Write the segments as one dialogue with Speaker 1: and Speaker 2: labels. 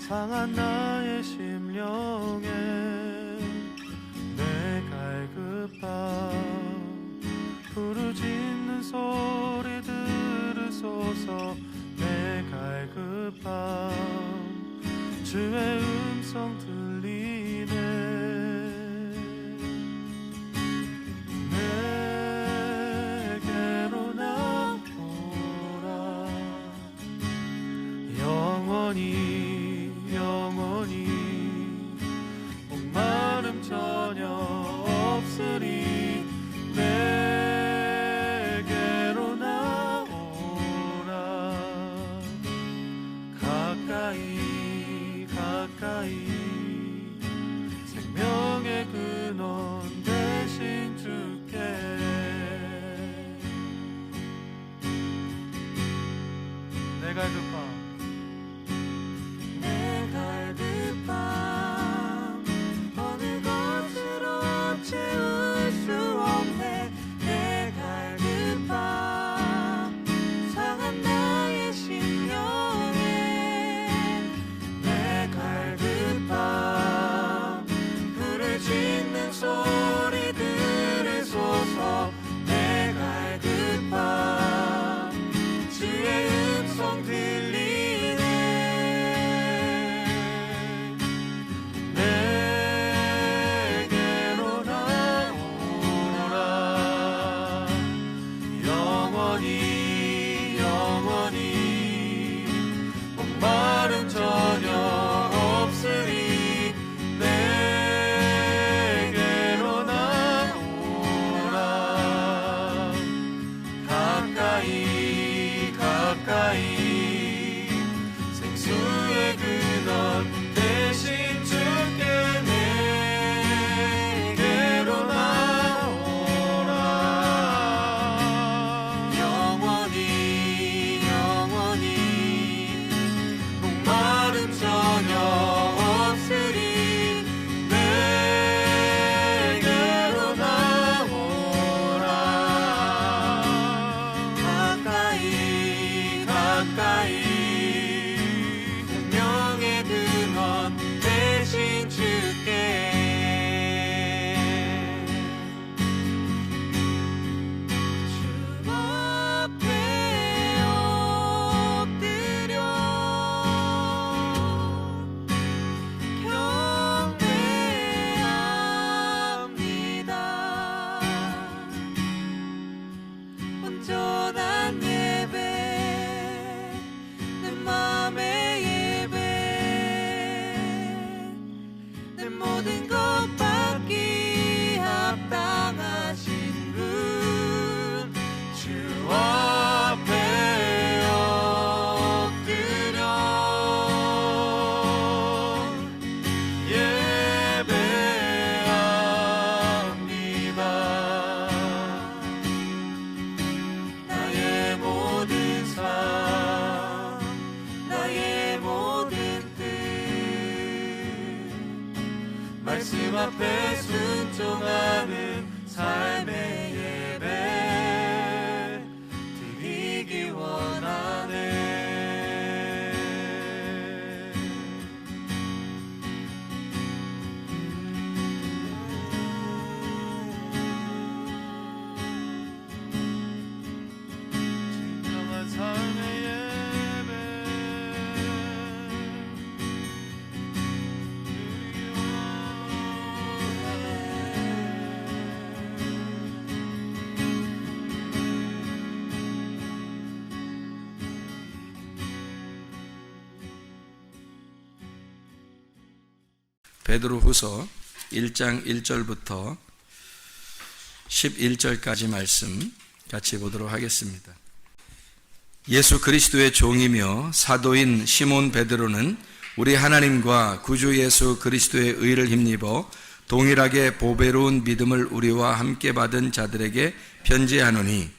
Speaker 1: 상한 나의 심령에 내 갈급함 부르짖는 소리 들으소서. 내 갈급함 주의 음성 들리네. 내게로 나오라. 영원히 목마름 전혀 없으리. 내게로 나오라. 가까이 생명의 근원 되신 주께. 내 갈급함 어느 것으로 채울 수 없네. 내 갈급함 상한 나의 심령에 내 갈급함 부르짖는 소리 들으소서. 내 갈급함 주의 음성 들리네. 내게로 나오라. 영원히 목마름 전혀 없으리. 내게로 나오라. 가까이 생수의 근원 대신 주께. 내게로 나오라. 영원히 목마름 전혀 없으리. 내게로 나오라. 가까이 생명의 근원 되신 주께. 주 앞에 엎드려 경배합니다. 온전한 예배 내 맘의 예배 내 모든 것 받기 합당하신 분. 주 앞에 엎드려 예배합니다. 나의 모든 삶 나의 모든 뜻 말씀 앞에 순종하는 삶의 예배 드리기 원하네. 진정한 삶의 예배 드리기 원하네.
Speaker 2: 베드로후서 1장 1절부터 11절까지 말씀 같이 보도록 하겠습니다. 예수 그리스도의 종이며 사도인 시몬 베드로는 우리 하나님과 구주 예수 그리스도의 의를 힘입어 동일하게 보배로운 믿음을 우리와 함께 받은 자들에게 편지하노니,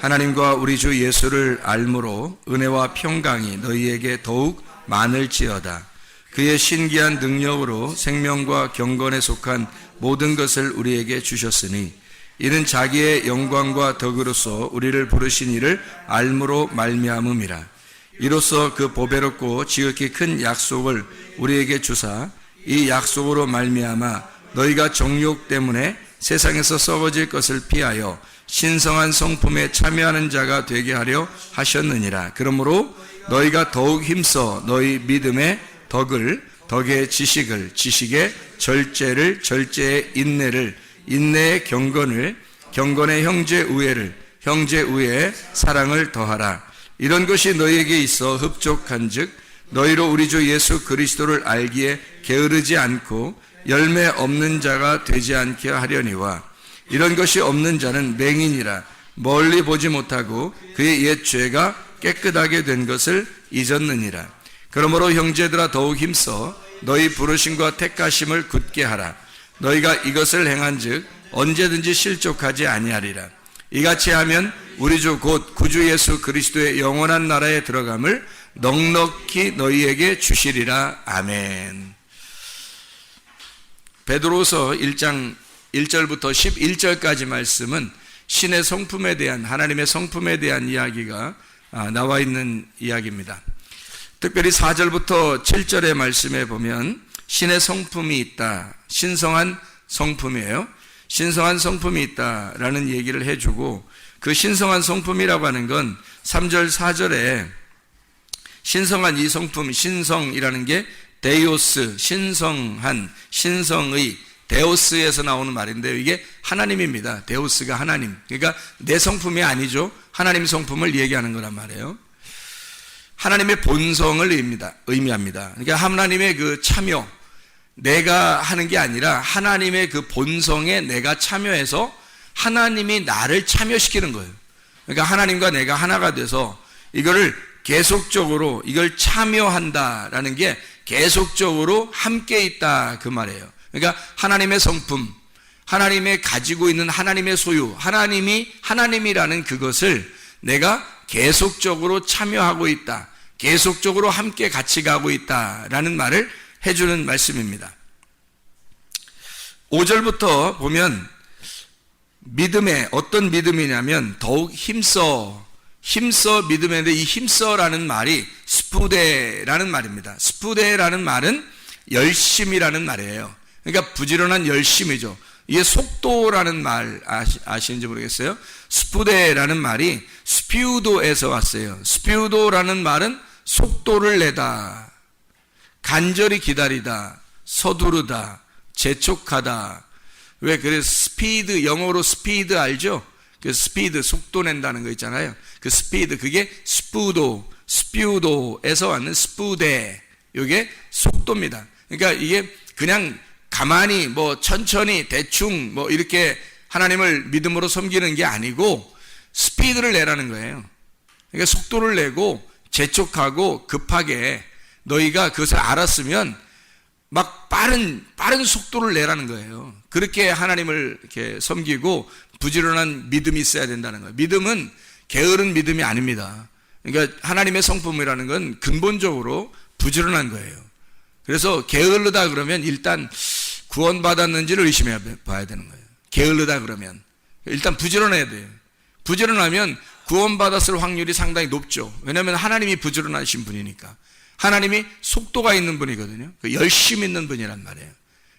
Speaker 2: 하나님과 우리 주 예수를 알므로 은혜와 평강이 너희에게 더욱 많을지어다. 그의 신기한 능력으로 생명과 경건에 속한 모든 것을 우리에게 주셨으니 이는 자기의 영광과 덕으로서 우리를 부르신 이를 알므로 말미암음이라. 이로써 그 보배롭고 지극히 큰 약속을 우리에게 주사 이 약속으로 말미암아 너희가 정욕 때문에 세상에서 썩어질 것을 피하여 신성한 성품에 참여하는 자가 되게 하려 하셨느니라. 그러므로 너희가 더욱 힘써 너희 믿음의 덕을, 덕의 지식을, 지식의 절제를, 절제의 인내를, 인내의 경건을, 경건의 형제 우애를, 형제 우애의 사랑을 더하라. 이런 것이 너희에게 있어 흡족한즉 너희로 우리 주 예수 그리스도를 알기에 게으르지 않고 열매 없는 자가 되지 않게 하려니와 이런 것이 없는 자는 맹인이라 멀리 보지 못하고 그의 옛 죄가 깨끗하게 된 것을 잊었느니라. 그러므로 형제들아 더욱 힘써 너희 부르심과 택하심을 굳게 하라. 너희가 이것을 행한즉 언제든지 실족하지 아니하리라. 이같이 하면 우리 주 곧 구주 예수 그리스도의 영원한 나라에 들어감을 넉넉히 너희에게 주시리라. 아멘. 베드로서 1장 1절부터 11절까지 말씀은 신의 성품에 대한, 하나님의 성품에 대한 이야기가 나와 있는 이야기입니다. 특별히 4절부터 7절의 말씀에 보면 신의 성품이 있다, 신성한 성품이에요. 신성한 성품이 있다라는 얘기를 해주고, 그 신성한 성품이라고 하는 건 3절 4절에 신성한 이 성품, 신성이라는 게 데이오스, 신성한, 신성의, 데오스에서 나오는 말인데요. 이게 하나님입니다. 데오스가 하나님. 그러니까 내 성품이 아니죠. 하나님 성품을 얘기하는 거란 말이에요. 하나님의 본성을 의미합니다. 그러니까 하나님의 그 참여, 내가 하는 게 아니라 하나님의 그 본성에 내가 참여해서 하나님이 나를 참여시키는 거예요. 그러니까 하나님과 내가 하나가 돼서 이거를 계속적으로 이걸 참여한다라는 게 계속적으로 함께 있다 그 말이에요. 그러니까 하나님의 성품, 하나님의 가지고 있는 하나님의 소유, 하나님이 하나님이라는 그것을 내가 계속적으로 참여하고 있다, 계속적으로 함께 같이 가고 있다라는 말을 해주는 말씀입니다. 5절부터 보면 믿음에 어떤 믿음이냐면 더욱 힘써 믿음인데 이 힘써라는 말이 스푸데라는 말입니다. 스푸데라는 말은 열심이라는 말이에요. 그러니까 부지런한 열심이죠. 이게 속도라는 말 아시는지 모르겠어요. 스푸데라는 말이 스피우도에서 왔어요. 스피우도라는 말은 속도를 내다, 간절히 기다리다, 서두르다, 재촉하다. 왜 그래? 스피드, 영어로 스피드 알죠? 그 스피드, 속도 낸다는 거 있잖아요. 그 스피드, 그게 스피우도에서 왔는 스푸데, 이게 속도입니다. 그러니까 이게 그냥 가만히 뭐 천천히 대충 뭐 이렇게 하나님을 믿음으로 섬기는 게 아니고 스피드를 내라는 거예요. 그러니까 속도를 내고 재촉하고 급하게 너희가 그것을 알았으면 막 빠른 속도를 내라는 거예요. 그렇게 하나님을 이렇게 섬기고 부지런한 믿음이 있어야 된다는 거예요. 믿음은 게으른 믿음이 아닙니다. 그러니까 하나님의 성품이라는 건 근본적으로 부지런한 거예요. 그래서 게으르다 그러면 일단 구원받았는지를 의심해 봐야 되는 거예요. 게으르다 그러면 일단 부지런해야 돼요. 부지런하면 구원받았을 확률이 상당히 높죠. 왜냐하면 하나님이 부지런하신 분이니까. 하나님이 속도가 있는 분이거든요. 열심 있는 분이란 말이에요.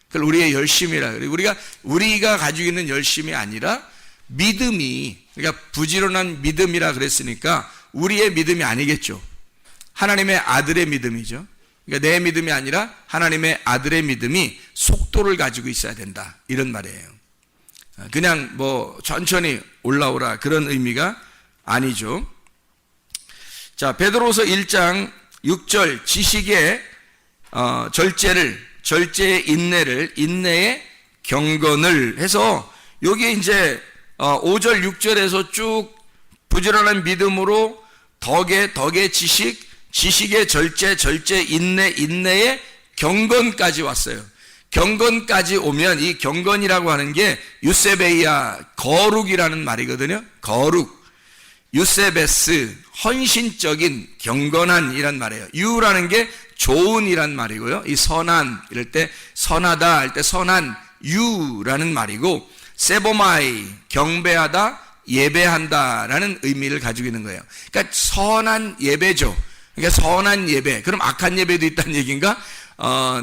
Speaker 2: 그걸 우리의 열심이라 그래요. 우리가 가지고 있는 열심이 아니라 믿음이, 그러니까 부지런한 믿음이라 그랬으니까 우리의 믿음이 아니겠죠. 하나님의 아들의 믿음이죠. 그러니까 내 믿음이 아니라 하나님의 아들의 믿음이 속도를 가지고 있어야 된다, 이런 말이에요. 그냥 뭐 천천히 올라오라 그런 의미가 아니죠. 자, 베드로서 1장 6절 지식의 절제의 인내를, 인내의 경건을 해서 여기 이제 5절 6절에서 쭉 부지런한 믿음으로 덕의 지식의 절제 인내의 경건까지 왔어요. 경건까지 오면 이 경건이라고 하는 게 유세베이아, 거룩이라는 말이거든요. 거룩, 유세베스, 헌신적인, 경건한 이란 말이에요. 유라는 게 좋은이란 말이고요. 이 선한, 이럴 때 선하다 할 때 선한 유라는 말이고, 세보마이, 경배하다, 예배한다라는 의미를 가지고 있는 거예요. 그러니까 선한 예배죠. 그러니까 선한 예배, 그럼 악한 예배도 있다는 얘기인가?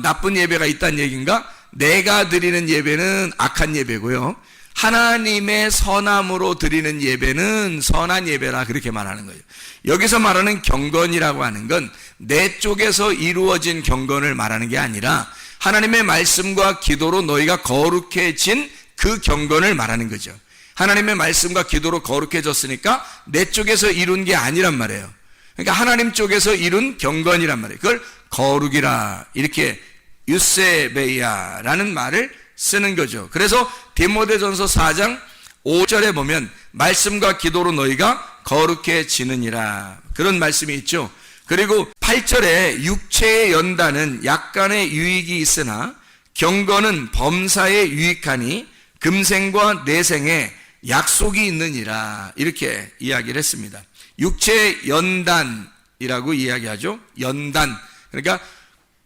Speaker 2: 나쁜 예배가 있다는 얘기인가? 내가 드리는 예배는 악한 예배고요, 하나님의 선함으로 드리는 예배는 선한 예배라, 그렇게 말하는 거예요. 여기서 말하는 경건이라고 하는 건 내 쪽에서 이루어진 경건을 말하는 게 아니라 하나님의 말씀과 기도로 너희가 거룩해진 그 경건을 말하는 거죠. 하나님의 말씀과 기도로 거룩해졌으니까 내 쪽에서 이룬 게 아니란 말이에요. 그러니까 하나님 쪽에서 이룬 경건이란 말이에요. 그걸 거룩이라, 이렇게 유세베이아라는 말을 쓰는 거죠. 그래서 디모데전서 4장 5절에 보면 말씀과 기도로 너희가 거룩해지느니라, 그런 말씀이 있죠. 그리고 8절에 육체의 연단은 약간의 유익이 있으나 경건은 범사에 유익하니 금생과 내생에 약속이 있느니라, 이렇게 이야기를 했습니다. 육체의 연단이라고 이야기하죠. 연단, 그러니까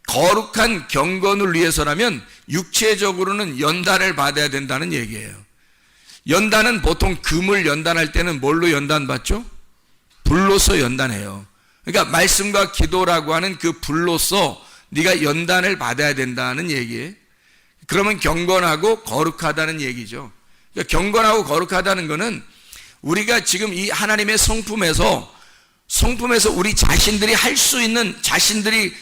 Speaker 2: 거룩한 경건을 위해서라면 육체적으로는 연단을 받아야 된다는 얘기예요. 연단은 보통 금을 연단할 때는 뭘로 연단받죠? 불로서 연단해요. 그러니까 말씀과 기도라고 하는 그 불로서 네가 연단을 받아야 된다는 얘기예요. 그러면 경건하고 거룩하다는 얘기죠. 그러니까 경건하고 거룩하다는 것은 우리가 지금 이 하나님의 성품에서 우리 자신들이 할 수 있는, 자신들이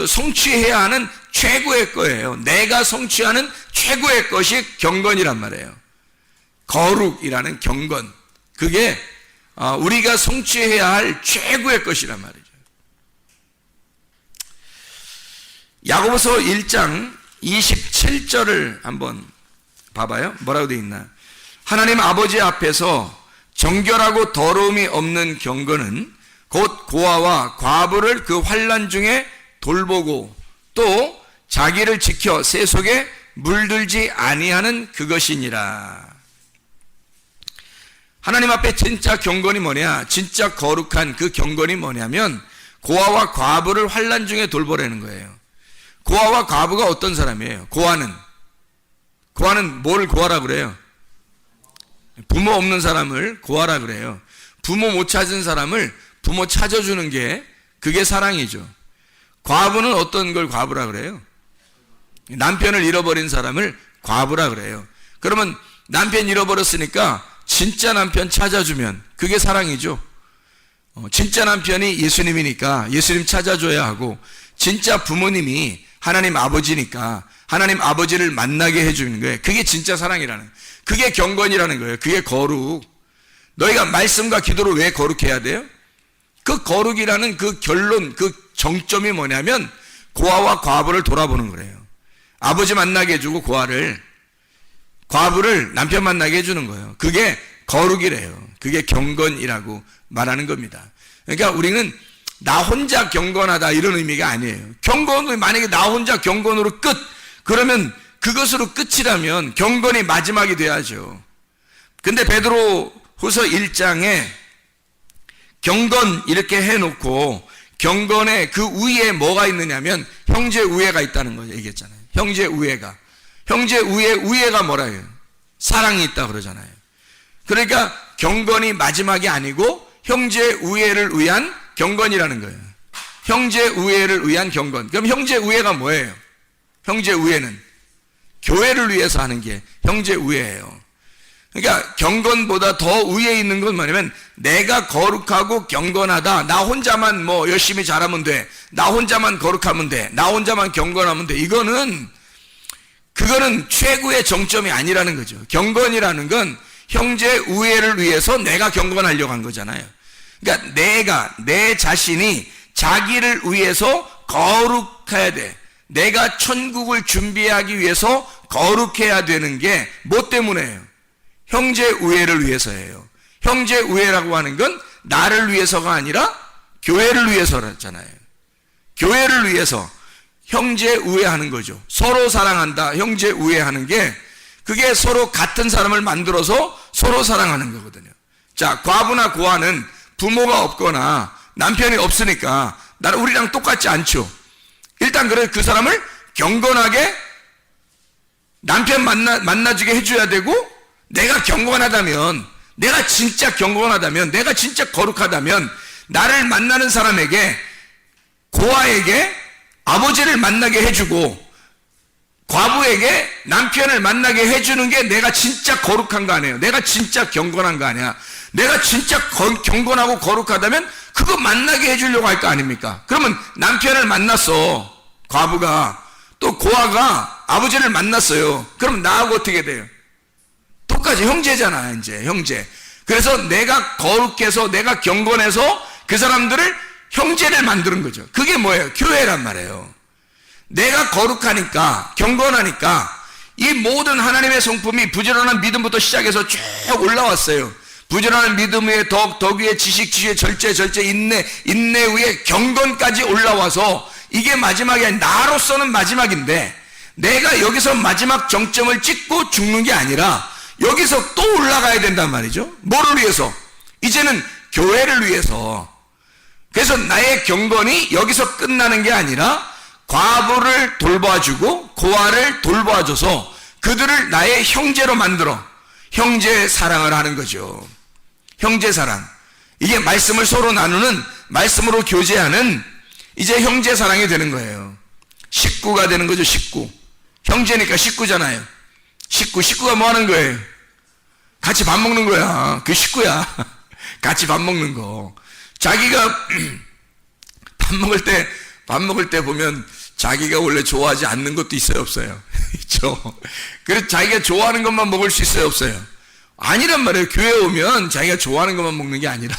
Speaker 2: 성취해야 하는 최고의 거예요. 내가 성취하는 최고의 것이 경건이란 말이에요. 거룩이라는 경건, 그게 우리가 성취해야 할 최고의 것이란 말이죠. 야고보서 1장 27절을 한번 봐봐요. 뭐라고 되어 있나? 하나님 아버지 앞에서 정결하고 더러움이 없는 경건은 곧 고아와 과부를 그 환난 중에 돌보고 또 자기를 지켜 새 속에 물들지 아니하는 그것이니라. 하나님 앞에 진짜 경건이 뭐냐, 진짜 거룩한 그 경건이 뭐냐면 고아와 과부를 환난 중에 돌보라는 거예요. 고아와 과부가 어떤 사람이에요? 고아는 뭘 고아라 그래요? 부모 없는 사람을 고아라 그래요. 부모 못 찾은 사람을 부모 찾아주는 게 그게 사랑이죠. 과부는 어떤 걸 과부라 그래요? 남편을 잃어버린 사람을 과부라 그래요. 그러면 남편 잃어버렸으니까 진짜 남편 찾아주면 그게 사랑이죠. 진짜 남편이 예수님이니까 예수님 찾아줘야 하고, 진짜 부모님이 하나님 아버지니까 하나님 아버지를 만나게 해주는 거예요. 그게 진짜 사랑이라는 거예요. 그게 경건이라는 거예요. 그게 거룩. 너희가 말씀과 기도로 왜 거룩해야 돼요? 그 거룩이라는 그 결론, 그 정점이 뭐냐면 고아와 과부를 돌아보는 거예요. 아버지 만나게 해주고 과부를 남편 만나게 해주는 거예요. 그게 거룩이래요. 그게 경건이라고 말하는 겁니다. 그러니까 우리는 나 혼자 경건하다 이런 의미가 아니에요. 경건은 만약에 나 혼자 경건으로 끝, 그러면 그것으로 끝이라면 경건이 마지막이 돼야죠. 근데 베드로 후서 1장에 경건 이렇게 해놓고 경건의 그 위에 뭐가 있느냐면 형제 우애가 있다는 거 얘기했잖아요. 형제 우애가 우애가 뭐라 해요? 사랑이 있다 그러잖아요. 그러니까 경건이 마지막이 아니고 형제 우애를 위한 경건이라는 거예요. 형제 우애를 위한 경건. 그럼 형제 우애가 뭐예요? 형제 우애는 교회를 위해서 하는 게 형제 우애예요. 그러니까 경건보다 더 위에 있는 건 뭐냐면 내가 거룩하고 경건하다, 나 혼자만 뭐 열심히 잘하면 돼, 나 혼자만 거룩하면 돼, 나 혼자만 경건하면 돼, 그거는 최고의 정점이 아니라는 거죠. 경건이라는 건 형제 우애를 위해서 내가 경건하려고 한 거잖아요. 그러니까 내 자신이 자기를 위해서 거룩해야 돼. 내가 천국을 준비하기 위해서 거룩해야 되는 게 뭐 때문에요? 형제 우애를 위해서예요. 형제 우애라고 하는 건 나를 위해서가 아니라 교회를 위해서잖아요. 교회를 위해서 형제 우애하는 거죠. 서로 사랑한다, 형제 우애하는 게 그게 서로 같은 사람을 만들어서 서로 사랑하는 거거든요. 자, 과부나 고아는 부모가 없거나 남편이 없으니까 우리랑 똑같지 않죠. 일단 그래 그 사람을 경건하게 남편 만나주게 해줘야 되고, 내가 경건하다면, 내가 진짜 경건하다면, 내가 진짜 거룩하다면 나를 만나는 사람에게, 고아에게 아버지를 만나게 해주고 과부에게 남편을 만나게 해주는 게 내가 진짜 거룩한 거 아니에요? 내가 진짜 경건한 거 아니야? 내가 진짜 경건하고 거룩하다면 그거 만나게 해주려고 할 거 아닙니까? 그러면 남편을 만났어, 과부가. 또 고아가 아버지를 만났어요. 그럼 나하고 어떻게 돼요? 똑같이 형제잖아, 이제 형제. 그래서 내가 거룩해서, 내가 경건해서 그 사람들을 형제를 만드는 거죠. 그게 뭐예요? 교회란 말이에요. 내가 거룩하니까, 경건하니까 이 모든 하나님의 성품이 부지런한 믿음부터 시작해서 쭉 올라왔어요. 부지런한 믿음 위에 덕 위에 지식, 지혜, 절제, 인내 위에 경건까지 올라와서 이게 마지막이 아니라, 나로서는 마지막인데 내가 여기서 마지막 정점을 찍고 죽는 게 아니라 여기서 또 올라가야 된단 말이죠. 뭐를 위해서? 이제는 교회를 위해서. 그래서 나의 경건이 여기서 끝나는 게 아니라 과부를 돌봐주고 고아를 돌봐줘서 그들을 나의 형제로 만들어 형제 사랑을 하는 거죠. 형제 사랑. 이게 말씀을 서로 나누는, 말씀으로 교제하는 이제 형제 사랑이 되는 거예요. 식구가 되는 거죠. 식구. 형제니까 식구잖아요. 식구가 뭐 하는 거예요? 같이 밥 먹는 거야. 그 식구야. 같이 밥 먹는 거. 자기가 밥 먹을 때 보면 자기가 원래 좋아하지 않는 것도 있어요, 없어요? 있죠. 그래서 자기가 좋아하는 것만 먹을 수 있어요, 없어요? 아니란 말이에요. 교회 오면 자기가 좋아하는 것만 먹는 게 아니라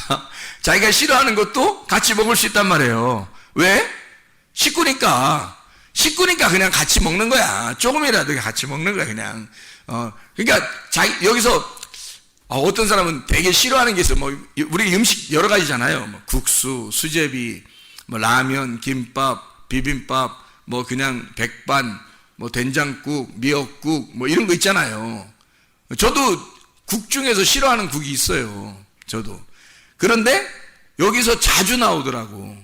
Speaker 2: 자기가 싫어하는 것도 같이 먹을 수 있단 말이에요. 왜? 식구니까 그냥 같이 먹는 거야. 조금이라도 같이 먹는 거야, 그냥. 그러니까 여기서 어떤 사람은 되게 싫어하는 게 있어요. 뭐 우리 음식 여러 가지잖아요. 뭐 국수, 수제비, 뭐 라면, 김밥, 비빔밥, 뭐 그냥 백반, 뭐 된장국, 미역국, 뭐 이런 거 있잖아요. 저도 국 중에서 싫어하는 국이 있어요. 저도. 그런데 여기서 자주 나오더라고.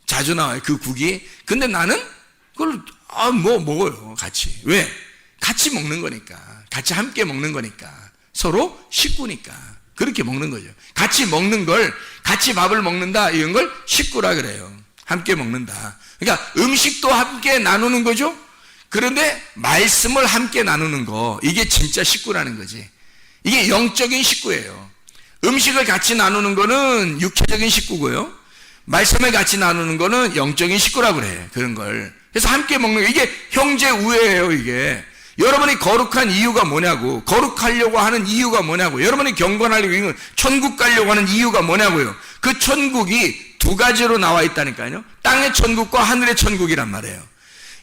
Speaker 2: 자주 나와요, 그 국이. 근데 나는 그걸 먹어요, 같이. 왜? 같이 먹는 거니까. 같이 함께 먹는 거니까. 서로 식구니까. 그렇게 먹는 거죠. 같이 먹는 걸, 같이 밥을 먹는다, 이런 걸 식구라 그래요. 함께 먹는다. 그러니까 음식도 함께 나누는 거죠. 그런데 말씀을 함께 나누는 거, 이게 진짜 식구라는 거지. 이게 영적인 식구예요. 음식을 같이 나누는 거는 육체적인 식구고요. 말씀을 같이 나누는 거는 영적인 식구라고 그래. 그런 걸. 그래서 함께 먹는 거, 이게 형제 우애예요, 이게. 여러분이 거룩한 이유가 뭐냐고. 거룩하려고 하는 이유가 뭐냐고. 여러분이 경건하려고, 천국 가려고 하는 이유가 뭐냐고요. 그 천국이 두 가지로 나와 있다니까요. 땅의 천국과 하늘의 천국이란 말이에요.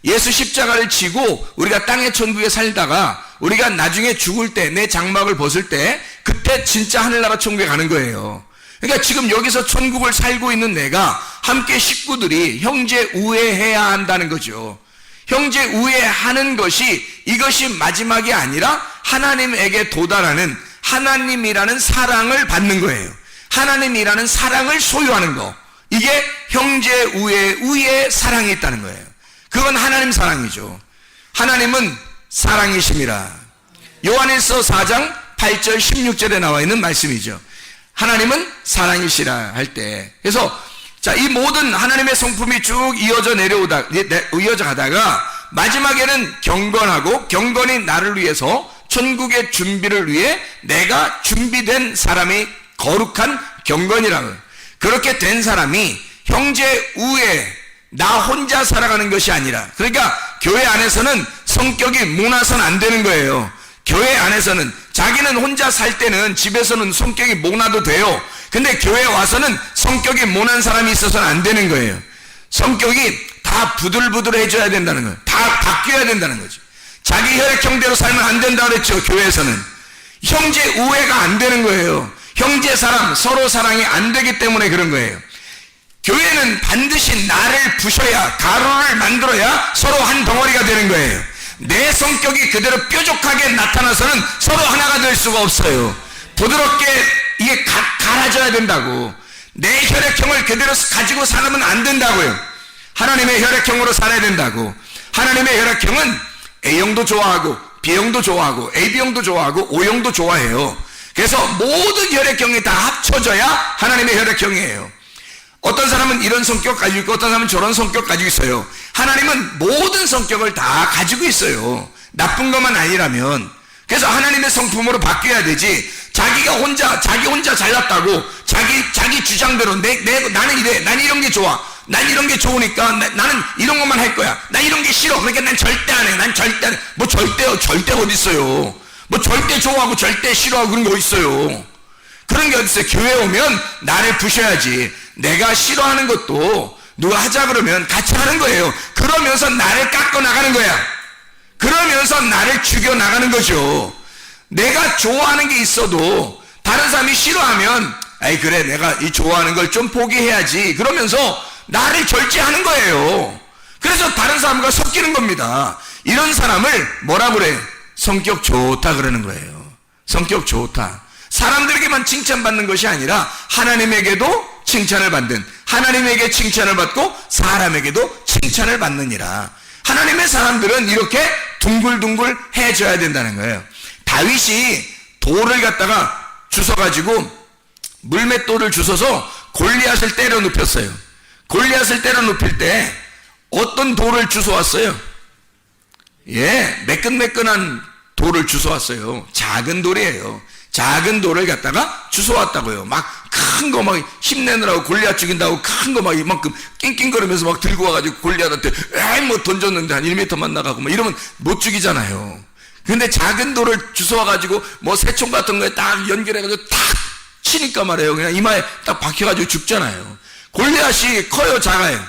Speaker 2: 예수 십자가를 지고 우리가 땅의 천국에 살다가 우리가 나중에 죽을 때, 내 장막을 벗을 때, 그때 진짜 하늘나라 천국에 가는 거예요. 그러니까 지금 여기서 천국을 살고 있는 내가 함께 식구들이 형제 우애해야 한다는 거죠. 형제 우애하는 것이, 이것이 마지막이 아니라 하나님에게 도달하는, 하나님이라는 사랑을 받는 거예요. 하나님이라는 사랑을 소유하는 거. 이게 형제 우애의 사랑이 있다는 거예요. 그건 하나님 사랑이죠. 하나님은 사랑이심이라. 요한일서 4장 8절 16절에 나와 있는 말씀이죠. 하나님은 사랑이시라 할 때. 그래서 자, 이 모든 하나님의 성품이 쭉 이어져 가다가 마지막에는 경건하고, 경건이 나를 위해서 천국의 준비를 위해 내가 준비된 사람이 거룩한 경건이라고. 그렇게 된 사람이 형제 우애, 나 혼자 살아가는 것이 아니라, 그러니까 교회 안에서는 성격이 모나서는 안 되는 거예요. 교회 안에서는 자기는 혼자 살 때는 집에서는 성격이 모나도 돼요. 근데 교회에 와서는 성격이 모난 사람이 있어서는 안 되는 거예요. 성격이 다 부들부들해져야 된다는 거예요. 다 바뀌어야 된다는 거죠. 자기 혈액형대로 살면 안 된다고 그랬죠. 교회에서는 형제 우애가 안 되는 거예요. 형제 사랑, 서로 사랑이 안 되기 때문에 그런 거예요. 교회는 반드시 나를 부셔야, 가루를 만들어야 서로 한 덩어리가 되는 거예요. 내 성격이 그대로 뾰족하게 나타나서는 서로 하나가 될 수가 없어요. 부드럽게 이게 갈아져야 된다고. 내 혈액형을 그대로 가지고 살면 안 된다고요. 하나님의 혈액형으로 살아야 된다고. 하나님의 혈액형은 A형도 좋아하고 B형도 좋아하고 AB형도 좋아하고 O형도 좋아해요. 그래서 모든 혈액형이 다 합쳐져야 하나님의 혈액형이에요. 사람은 이런 성격 가지고 있고 어떤 사람은 저런 성격 가지고 있어요. 하나님은 모든 성격을 다 가지고 있어요. 나쁜 것만 아니라면. 그래서 하나님의 성품으로 바뀌어야 되지. 자기 혼자 잘났다고 자기 주장대로 나는 이래, 난 이런 게 좋아, 난 이런 게 좋으니까 나는 이런 것만 할 거야, 난 이런 게 싫어, 그러니까 난 절대 안 해, 난 절대 안 해. 뭐 절대가 어디 있어요? 뭐 절대 좋아하고 절대 싫어하고 그런 게 어디 있어요? 그런 게 어디 있어요? 교회 오면 나를 부셔야지. 내가 싫어하는 것도 누가 하자 그러면 같이 하는 거예요. 그러면서 나를 깎아 나가는 거야. 그러면서 나를 죽여 나가는 거죠. 내가 좋아하는 게 있어도 다른 사람이 싫어하면 아이 그래 내가 이 좋아하는 걸 좀 포기해야지 그러면서 나를 절제하는 거예요. 그래서 다른 사람과 섞이는 겁니다. 이런 사람을 뭐라 그래? 성격 좋다 그러는 거예요. 성격 좋다. 사람들에게만 칭찬받는 것이 아니라 하나님에게도 칭찬을 받는, 하나님에게 칭찬을 받고 사람에게도 칭찬을 받느니라. 하나님의 사람들은 이렇게 둥글둥글 해줘야 된다는 거예요. 다윗이 돌을 갖다가 주워가지고 물맷돌을 주워서 골리앗을 때려 눕혔어요. 골리앗을 때려 눕힐 때 어떤 돌을 주워왔어요? 매끈매끈한 돌을 주워왔어요. 작은 돌이에요. 작은 돌을 갖다가 주워왔다고요. 막 큰 거 막 힘내느라고 골리앗 죽인다고 큰 거 막 이만큼 낑낑거리면서 막 들고 와가지고 골리앗한테 뭐 던졌는데 한 1m만 나가고 막 이러면 못 죽이잖아요. 근데 작은 돌을 주워와가지고 뭐 새총 같은 거에 딱 연결해가지고 탁 치니까 말이에요. 그냥 이마에 딱 박혀가지고 죽잖아요. 골리앗이 커요, 작아요?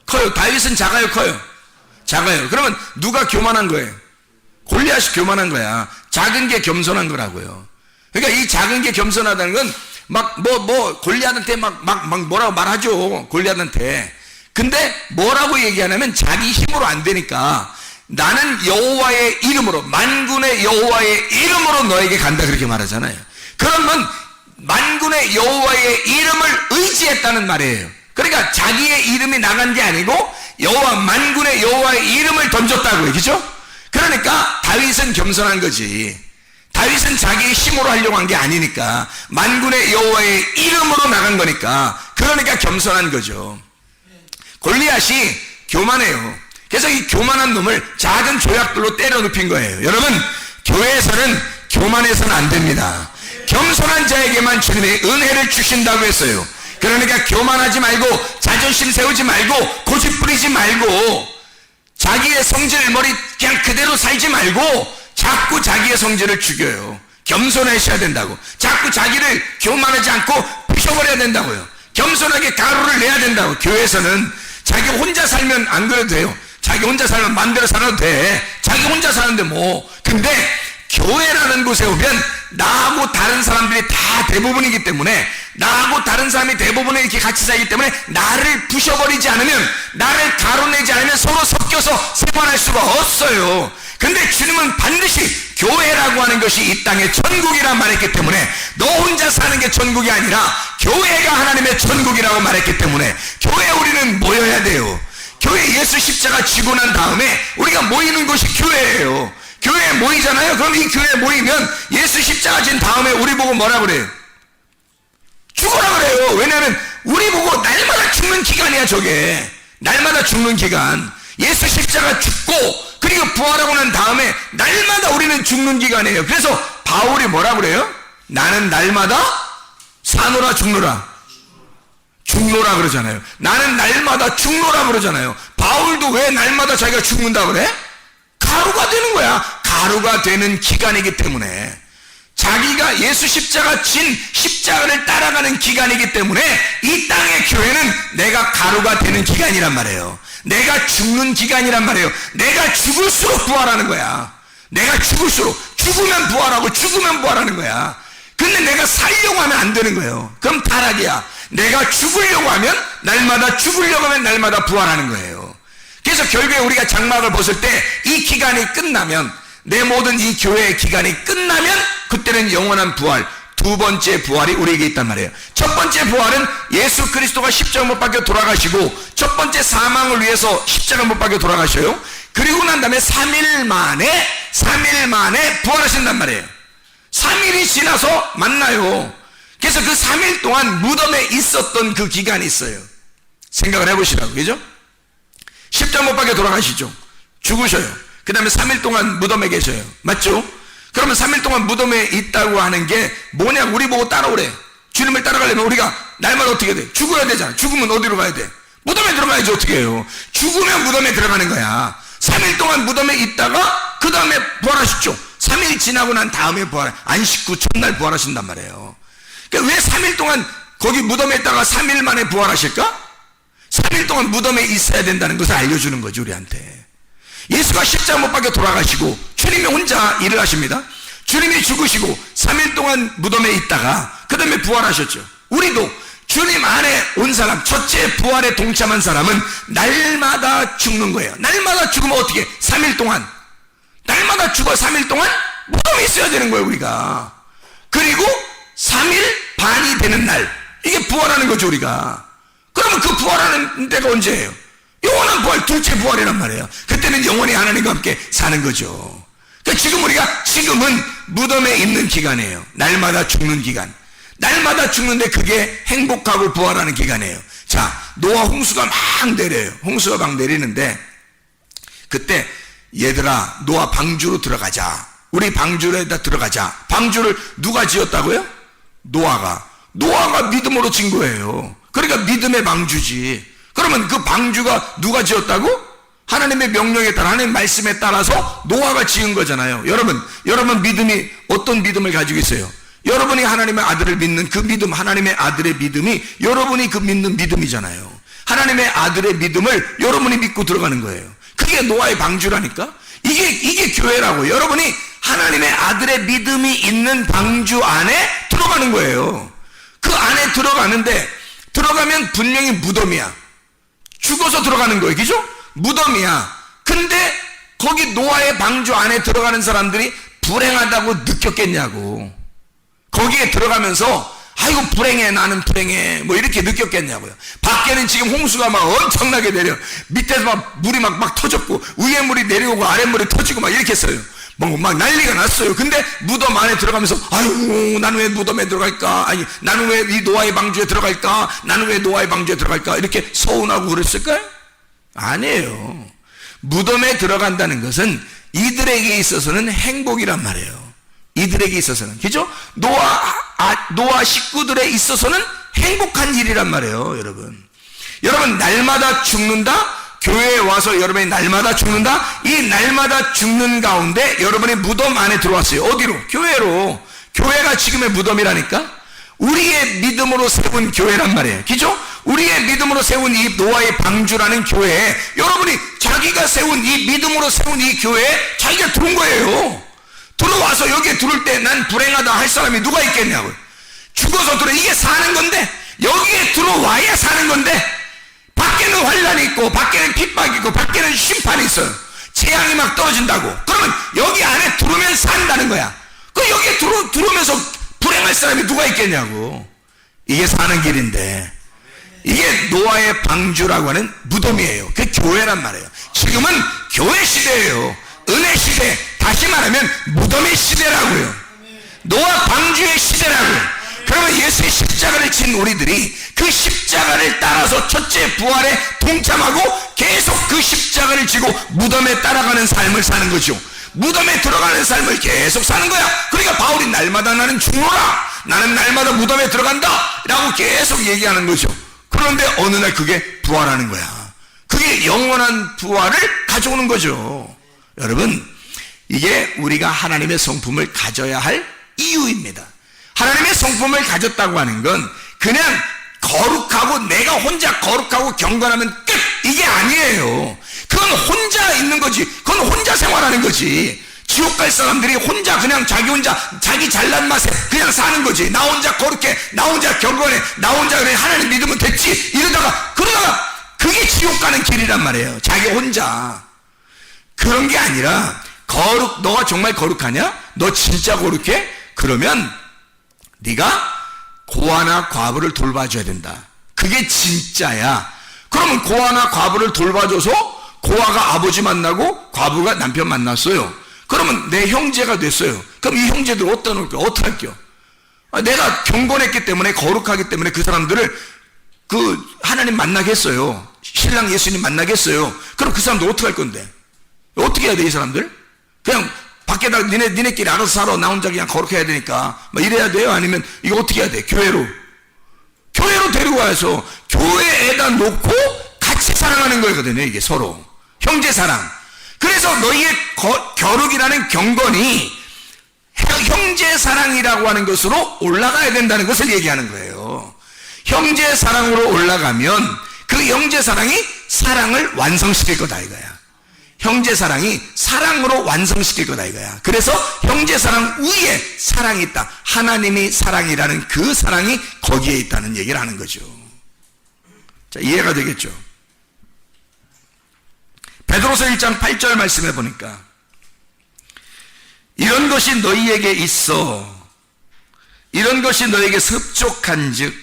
Speaker 2: 커요. 다윗은 작아요, 커요? 작아요. 그러면 누가 교만한 거예요? 골리앗이 교만한 거야. 작은 게 겸손한 거라고요. 그러니까 이 작은 게 겸손하다는 건 골리앗한테 뭐라고 말하죠. 골리앗한테. 근데 뭐라고 얘기하냐면 자기 힘으로 안 되니까 나는 여호와의 이름으로, 만군의 여호와의 이름으로 너에게 간다 그렇게 말하잖아요. 그러면 만군의 여호와의 이름을 의지했다는 말이에요. 그러니까 자기의 이름이 나간 게 아니고 여호와, 만군의 여호와의 이름을 던졌다고요. 그죠? 그러니까 다윗은 겸손한 거지. 다윗은 자기의 힘으로 하려고 한 게 아니니까 만군의 여호와의 이름으로 나간 거니까, 그러니까 겸손한 거죠. 골리앗이 교만해요. 그래서 이 교만한 놈을 작은 조약돌로 때려 눕힌 거예요. 여러분, 교회에서는 교만해서는 안 됩니다. 겸손한 자에게만 주님의 은혜를 주신다고 했어요. 그러니까 교만하지 말고 자존심 세우지 말고 고집 부리지 말고 자기의 성질을 그냥 그대로 살지 말고 자꾸 자기의 성질을 죽여요. 겸손하셔야 된다고. 자꾸 자기를 교만하지 않고 부셔버려야 된다고요. 겸손하게 가루를 내야 된다고. 교회에서는 자기 혼자 살면 안 그래도 돼요. 자기 혼자 살면 마음대로 살아도 돼. 자기 혼자 사는데 뭐. 근데 교회라는 곳에 오면 나하고 다른 사람들이 다 대부분이기 때문에, 나하고 다른 사람이 대부분 이렇게 같이 살기 때문에 나를 부셔버리지 않으면, 나를 가로내지 않으면 서로 섞여서 생활할 수가 없어요. 근데 주님은 반드시 교회라고 하는 것이 이 땅의 천국이란 말했기 때문에, 너 혼자 사는 게 천국이 아니라 교회가 하나님의 천국이라고 말했기 때문에 교회에 우리는 모여야 돼요. 교회 예수 십자가 지고 난 다음에 우리가 모이는 곳이 교회예요. 교회에 모이잖아요. 그럼 이 교회에 모이면 예수 십자가 진 다음에 우리 보고 뭐라 그래요? 죽어라 그래요. 왜냐하면 우리 보고 날마다 죽는 기간이야. 저게 날마다 죽는 기간. 예수 십자가 죽고 그리고 부활하고 난 다음에 날마다 우리는 죽는 기간이에요. 그래서 바울이 뭐라 그래요? 나는 날마다 사노라 죽노라 그러잖아요. 나는 날마다 죽노라 그러잖아요. 바울도 왜 날마다 자기가 죽는다 그래? 가루가 되는 거야. 가루가 되는 기간이기 때문에, 자기가 예수 십자가 진 십자가를 따라가는 기간이기 때문에 이 땅의 교회는 내가 가루가 되는 기간이란 말이에요. 내가 죽는 기간이란 말이에요. 내가 죽을수록 부활하는 거야. 내가 죽을수록, 죽으면 부활하고 죽으면 부활하는 거야. 근데 내가 살려고 하면 안 되는 거예요. 그럼 타락이야. 내가 죽으려고 하면, 날마다 죽으려고 하면 날마다 부활하는 거예요. 그래서 결국에 우리가 장막을 벗을 때 이 기간이 끝나면, 내 모든 이 교회의 기간이 끝나면 그때는 영원한 부활, 두 번째 부활이 우리에게 있단 말이에요. 첫 번째 부활은 예수 그리스도가 십자가 못 박혀 돌아가시고 첫 번째 사망을 위해서 십자가 못 박혀 돌아가셔요. 그리고 난 다음에 3일 만에 부활하신단 말이에요. 3일이 지나서 만나요. 그래서 그 3일 동안 무덤에 있었던 그 기간이 있어요. 생각을 해보시라고. 그죠? 십자가 못 박혀 돌아가시죠. 죽으셔요. 그 다음에 3일 동안 무덤에 계셔요. 맞죠? 그러면 3일 동안 무덤에 있다고 하는 게 뭐냐? 우리 보고 따라오래. 주님을 따라가려면 우리가 날마다 어떻게 돼? 죽어야 되잖아. 죽으면 어디로 가야 돼? 무덤에 들어가야지. 어떻게 해요? 죽으면 무덤에 들어가는 거야. 3일 동안 무덤에 있다가 그 다음에 부활하셨죠. 3일 지나고 난 다음에 안식 후 첫날 부활하신단 말이에요. 그러니까 왜 3일 동안 거기 무덤에 있다가 3일 만에 부활하실까? 3일 동안 무덤에 있어야 된다는 것을 알려주는 거죠, 우리한테. 예수가 십자가 못 박혀 돌아가시고 주님이 혼자 일을 하십니다. 주님이 죽으시고 3일 동안 무덤에 있다가 그 다음에 부활하셨죠. 우리도 주님 안에 온 사람, 첫째 부활에 동참한 사람은 날마다 죽는 거예요. 날마다 죽으면 어떻게? 3일 동안. 날마다 죽어 3일 동안 무덤에 있어야 되는 거예요, 우리가. 그리고 3일 반이 되는 날, 이게 부활하는 거죠, 우리가. 그러면 그 부활하는 때가 언제예요? 영원한 부활, 둘째 부활이란 말이에요. 그때는 영원히 하나님과 함께 사는 거죠. 그러니까 지금은 무덤에 있는 기간이에요. 날마다 죽는 기간. 날마다 죽는데 그게 행복하고 부활하는 기간이에요. 자, 노아 홍수가 막 내려요. 홍수가 막 내리는데 그때 얘들아, 노아 방주로 들어가자. 우리 방주로에다 들어가자. 방주를 누가 지었다고요? 노아가 믿음으로 진 거예요. 그러니까 믿음의 방주지. 그러면 그 방주가 누가 지었다고? 하나님의 명령에 따라, 하나님의 말씀에 따라서 노아가 지은 거잖아요. 여러분 믿음이 어떤 믿음을 가지고 있어요? 여러분이 하나님의 아들을 믿는 그 믿음, 하나님의 아들의 믿음이 여러분이 그 믿는 믿음이잖아요. 하나님의 아들의 믿음을 여러분이 믿고 들어가는 거예요. 그게 노아의 방주라니까. 이게 교회라고. 여러분이 하나님의 아들의 믿음이 있는 방주 안에 들어가는 거예요. 그 안에 들어가면 분명히 무덤이야. 죽어서 들어가는 거예요. 그죠? 무덤이야. 근데 거기 노아의 방주 안에 들어가는 사람들이 불행하다고 느꼈겠냐고. 거기에 들어가면서 아이고 불행해, 나는 불행해, 뭐 이렇게 느꼈겠냐고요. 밖에는 지금 홍수가 막 엄청나게 내려, 밑에서 막 물이 막 터졌고 위에 물이 내려오고 아래 물이 터지고 막 이렇게 했어요. 막 난리가 났어요. 근데 무덤 안에 들어가면서 아이고 나는 왜 무덤에 들어갈까, 아니 나는 왜 이 노아의 방주에 들어갈까, 나는 왜 노아의 방주에 들어갈까, 이렇게 서운하고 그랬을까요? 아니에요. 무덤에 들어간다는 것은 이들에게 있어서는 행복이란 말이에요. 이들에게 있어서는, 그죠? 노아 식구들에 있어서는 행복한 일이란 말이에요. 여러분 날마다 죽는다. 교회에 와서 여러분이 날마다 죽는다. 이 날마다 죽는 가운데 여러분이 무덤 안에 들어왔어요. 어디로? 교회로. 교회가 지금의 무덤이라니까. 우리의 믿음으로 세운 교회란 말이에요. 그죠? 우리의 믿음으로 세운 이 노아의 방주라는 교회에 여러분이 자기가 세운 이 믿음으로 세운 이 교회에 자기가 들어온 거예요. 들어와서 여기에 들어올 때 난 불행하다 할 사람이 누가 있겠냐고요. 죽어서 이게 사는 건데, 여기에 들어와야 사는 건데, 밖에는 환란이 있고 밖에는 핍박이 있고 밖에는 심판이 있어요. 재앙이 막 떨어진다고. 그러면 여기 안에 들어오면 산다는 거야. 그 여기에 들어오면서 불행할 사람이 누가 있겠냐고. 이게 사는 길인데, 이게 노아의 방주라고 하는 무덤이에요. 그게 교회란 말이에요. 지금은 교회 시대예요. 은혜 시대. 다시 말하면 무덤의 시대라고요. 노아 방주의 시대라고요. 그러면 예수의 십자가를 진 우리들이 그 십자가를 따라서 첫째 부활에 동참하고 계속 그 십자가를 지고 무덤에 따라가는 삶을 사는 거죠. 무덤에 들어가는 삶을 계속 사는 거야. 그러니까 바울이 날마다 나는 죽노라, 나는 날마다 무덤에 들어간다 라고 계속 얘기하는 거죠. 그런데 어느 날 그게 부활하는 거야. 그게 영원한 부활을 가져오는 거죠. 여러분, 이게 우리가 하나님의 성품을 가져야 할 이유입니다. 하나님의 성품을 가졌다고 하는 건 그냥 거룩하고 내가 혼자 거룩하고 경건하면 끝, 이게 아니에요. 그건 혼자 있는 거지. 그건 혼자 생활하는 거지. 지옥 갈 사람들이 혼자 그냥 자기 잘난 맛에 그냥 사는 거지. 나 혼자 거룩해, 나 혼자 경건해, 나 혼자 그래, 하나님 믿으면 됐지, 그러다가 그게 지옥 가는 길이란 말이에요. 자기 혼자. 그런 게 아니라 너가 정말 거룩하냐? 너 진짜 거룩해? 그러면 네가 고아나 과부를 돌봐줘야 된다. 그게 진짜야. 그러면 고아나 과부를 돌봐줘서 고아가 아버지 만나고 과부가 남편 만났어요. 그러면 내 형제가 됐어요. 그럼 이 형제들 어디다 놓을게요? 어떻게 할게요? 내가 경건했기 때문에, 거룩하기 때문에 그 사람들을 하나님 만나겠어요? 신랑 예수님 만나겠어요? 그럼 그 사람들 어떻게 할 건데? 어떻게 해야 돼, 이 사람들? 그냥 밖에다 니네끼리 알아서 살아. 나 혼자 그냥 거룩해야 되니까. 뭐 이래야 돼요? 아니면 이거 어떻게 해야 돼? 교회로 데리고 와서 교회에다 놓고 같이 사랑하는 거거든요. 이게 서로. 형제 사랑. 그래서 너희의 겨룩이라는 경건이 형제 사랑이라고 하는 것으로 올라가야 된다는 것을 얘기하는 거예요. 형제 사랑으로 올라가면 그 형제 사랑이 사랑을 완성시킬 거다 이거야. 형제 사랑이 사랑으로 완성시킬 거다 이거야. 그래서 형제 사랑 위에 사랑이 있다. 하나님이 사랑이라는 그 사랑이 거기에 있다는 얘기를 하는 거죠. 자, 이해가 되겠죠? 베드로서 1장 8절 말씀해 보니까 이런 것이 너희에게 있어. 이런 것이 너희에게 흡족한 즉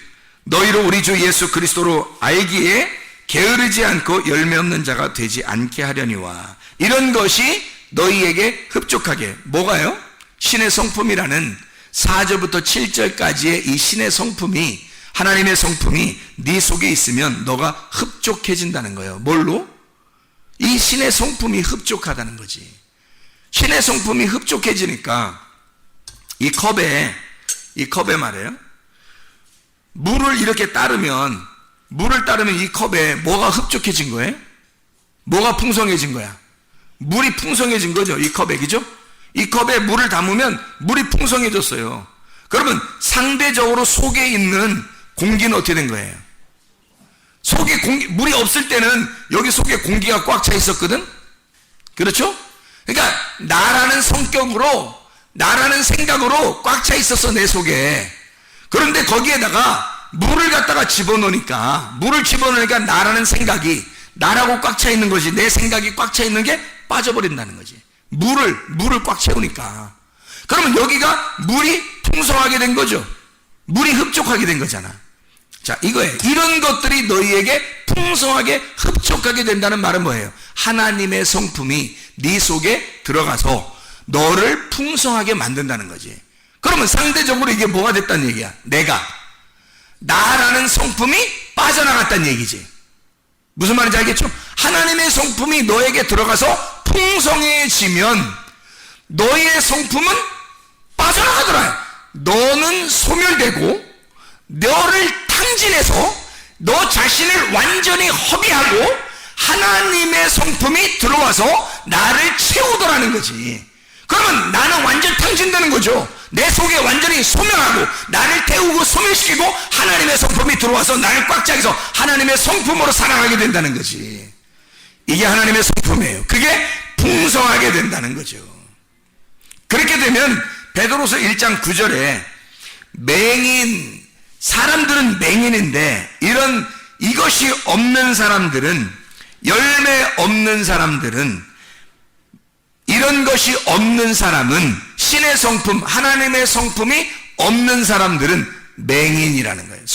Speaker 2: 너희로 우리 주 예수 그리스도로 알기에 게으르지 않고 열매 없는 자가 되지 않게 하려니와. 이런 것이 너희에게 흡족하게. 뭐가요? 신의 성품이라는 4절부터 7절까지의 이 신의 성품이, 하나님의 성품이 네 속에 있으면 너가 흡족해진다는 거예요. 뭘로? 이 신의 성품이 흡족하다는 거지. 신의 성품이 흡족해지니까 이 컵에 말이에요. 물을 이렇게 따르면 이 컵에 뭐가 흡족해진 거예요? 뭐가 풍성해진 거야? 물이 풍성해진 거죠. 이 컵에, 그죠? 이 컵에 물을 담으면 물이 풍성해졌어요. 그러면 상대적으로 속에 있는 공기는 어떻게 된 거예요? 속에 물이 없을 때는 여기 속에 공기가 꽉 차 있었거든? 그렇죠? 그러니까 나라는 성격으로, 나라는 생각으로 꽉 차 있었어, 내 속에. 그런데 거기에다가 물을 갖다가 집어넣으니까 나라는 생각이, 나라고 꽉 차 있는 것이, 내 생각이 꽉 차 있는 게 빠져버린다는 거지. 물을 꽉 채우니까. 그러면 여기가 물이 풍성하게 된 거죠. 물이 흡족하게 된 거잖아. 자, 이거예요. 이런 것들이 너희에게 풍성하게 흡족하게 된다는 말은 뭐예요? 하나님의 성품이 네 속에 들어가서 너를 풍성하게 만든다는 거지. 그러면 상대적으로 이게 뭐가 됐다는 얘기야? 나라는 성품이 빠져나갔다는 얘기지. 무슨 말인지 알겠죠? 하나님의 성품이 너에게 들어가서 풍성해지면 너의 성품은 빠져나가더라. 너는 소멸되고 너를 탕진해서 너 자신을 완전히 허비하고 하나님의 성품이 들어와서 나를 채우더라는 거지. 그러면 나는 완전 탕진되는 거죠. 내 속에 완전히 소멸하고 나를 태우고 소멸시키고 하나님의 성품이 들어와서 나를 꽉 차게서 하나님의 성품으로 살아가게 된다는 거지. 이게 하나님의 성품이에요. 그게 풍성하게 된다는 거죠. 그렇게 되면 베드로서 1장 9절에 사람들은 맹인인데 이것이 없는 사람들은, 열매 없는 사람들은, 이런 것이 없는 사람은, 신의 성품, 하나님의 성품이 없는 사람들은 맹인이라는 거예요.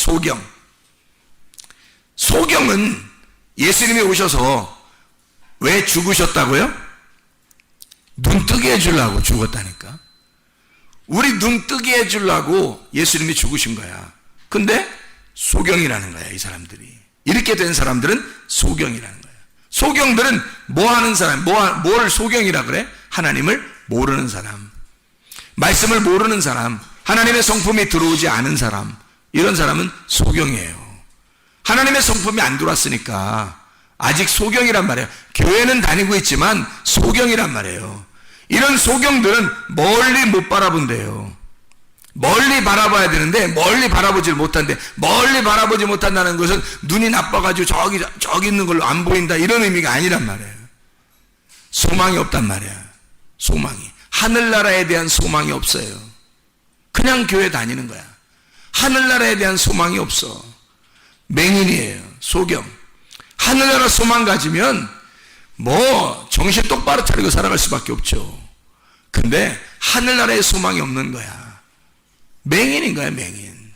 Speaker 2: 소경은 예수님이 오셔서 왜 죽으셨다고요? 눈 뜨게 해주려고 죽었다니까. 우리 눈 뜨게 해주려고 예수님이 죽으신 거야. 근데 소경이라는 거야, 이 사람들이. 이렇게 된 사람들은 소경이라는 거야. 소경들은 뭐 하는 사람, 뭘 소경이라 그래? 하나님을 모르는 사람, 말씀을 모르는 사람, 하나님의 성품이 들어오지 않은 사람, 이런 사람은 소경이에요. 하나님의 성품이 안 들어왔으니까 아직 소경이란 말이에요. 교회는 다니고 있지만 소경이란 말이에요. 이런 소경들은 멀리 못 바라본대요. 멀리 바라봐야 되는데 멀리 바라보질 못한대. 멀리 바라보지 못한다는 것은 눈이 나빠가지고 저기 있는 걸로 안 보인다, 이런 의미가 아니란 말이에요. 소망이 없단 말이야. 소망이, 하늘나라에 대한 소망이 없어요. 그냥 교회 다니는 거야. 하늘나라에 대한 소망이 없어. 맹인이에요. 소경. 하늘나라 소망 가지면 뭐 정신 똑바로 차리고 살아갈 수밖에 없죠. 근데 하늘나라에 소망이 없는 거야. 맹인인 거야, 맹인.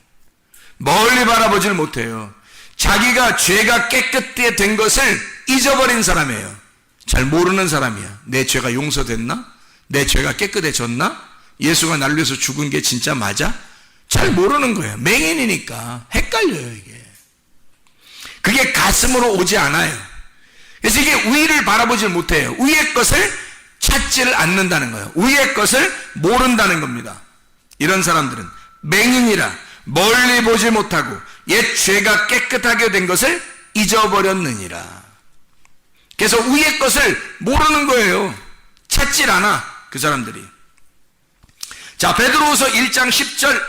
Speaker 2: 멀리 바라보질 못해요. 자기가 죄가 깨끗게 된 것을 잊어버린 사람이에요. 잘 모르는 사람이야. 내 죄가 용서됐나? 내 죄가 깨끗해졌나? 예수가 나를 위해서 죽은 게 진짜 맞아? 잘 모르는 거예요. 맹인이니까 헷갈려요, 이게. 그게 가슴으로 오지 않아요. 그래서 이게 위를 바라보질 못해요. 위의 것을 찾지를 않는다는 거예요. 위의 것을 모른다는 겁니다. 이런 사람들은 맹인이라 멀리 보지 못하고 옛 죄가 깨끗하게 된 것을 잊어버렸느니라. 그래서 위의 것을 모르는 거예요. 찾질 않아, 그 사람들이. 자, 베드로후서 1장 10절.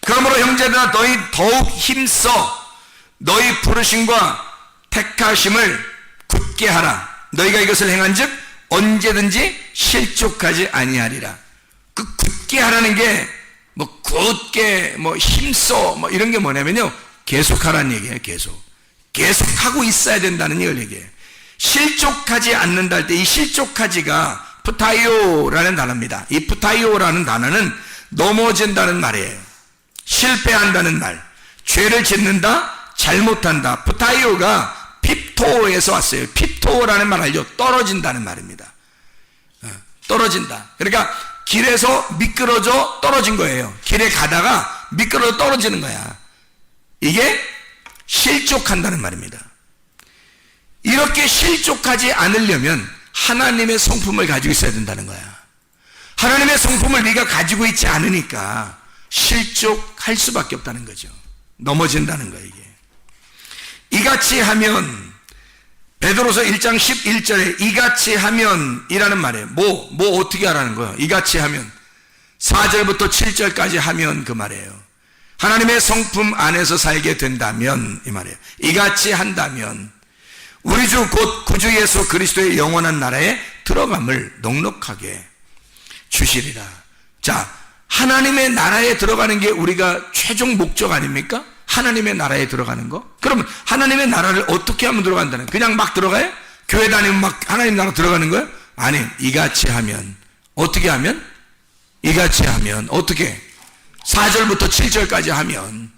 Speaker 2: 그러므로 형제들아 너희 더욱 힘써 너희 부르심과 택하심을 굳게 하라. 너희가 이것을 행한즉 언제든지 실족하지 아니하리라. 그 굳게 하라는 게 뭐 굳게 뭐 힘써 뭐 이런 게 뭐냐면요, 계속하라는 얘기예요. 계속 하고 있어야 된다는 얘기를 얘기해요. 실족하지 않는다 할 때 이 실족하지가 푸타이오라는 단어입니다. 이 푸타이오라는 단어는 넘어진다는 말이에요. 실패한다는 말, 죄를 짓는다, 잘못한다. 푸타이오가 핍토에서 왔어요. 핍토라는 말 알죠? 떨어진다는 말입니다. 떨어진다. 그러니까 길에서 미끄러져 떨어진 거예요. 길에 가다가 미끄러져 떨어지는 거야. 이게 실족한다는 말입니다. 이렇게 실족하지 않으려면 하나님의 성품을 가지고 있어야 된다는 거야. 하나님의 성품을 네가 가지고 있지 않으니까 실족할 수밖에 없다는 거죠. 넘어진다는 거예요. 이게 이같이 하면, 베드로서 1장 11절에 이같이 하면 이라는 말이에요. 뭐 어떻게 하라는 거예요? 이같이 하면 4절부터 7절까지 하면 그 말이에요. 하나님의 성품 안에서 살게 된다면 이 말이에요. 이같이 한다면 우리 주 곧 구주 예수 그리스도의 영원한 나라에 들어감을 넉넉하게 주시리라. 자, 하나님의 나라에 들어가는 게 우리가 최종 목적 아닙니까? 하나님의 나라에 들어가는 거? 그러면 하나님의 나라를 어떻게 하면 들어간다는 거예요? 그냥 막 들어가요? 교회 다니면 막 하나님 나라 들어가는 거예요? 아니, 이같이 하면. 어떻게 하면? 이같이 하면 어떻게? 4절부터 7절까지 하면,